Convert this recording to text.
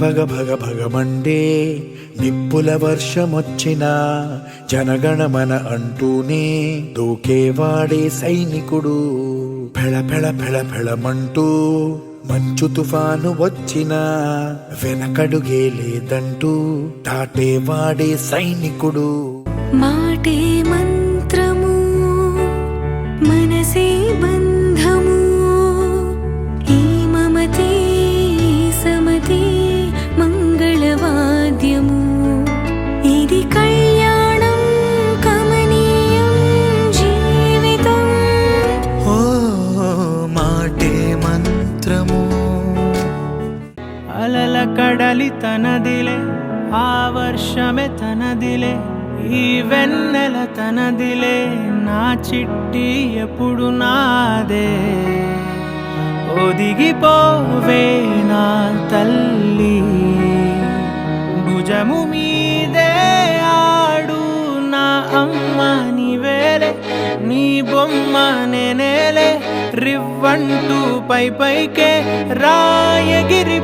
భగ భగ భగమండే నిప్పుల వర్షమొచ్చినా జనగణమన అంటూనే దూకేవాడే సైనికుడు. ఫెళ ఫెళ ఫెళ ఫెళమంటూ మంచు తుఫాను వచ్చినా వెనకడుగే లేదంటూ దాటేవాడే సైనికుడు. మాటే మంత్రము మనసే బంధము ఈ మమతే సమతే మంగళవాద్యము ఇది కళ్యాణం కమనీయం జీవితం. ఓ మాటే మంత్రము. అలల కడలి తనదిలే ఆ వర్షమే తనదిలే ఈ వెన్నెల తనదిలే నా చిట్టి ఎప్పుడు నాదే. ఒదిగిపోవే నా తల్లి భుజము మీదే ఆడు నా అమ్మ నీవేలే నీ బొమ్మ నేనేలే రివ్వంటూ పై పైకే రాయగిరిపోదాం.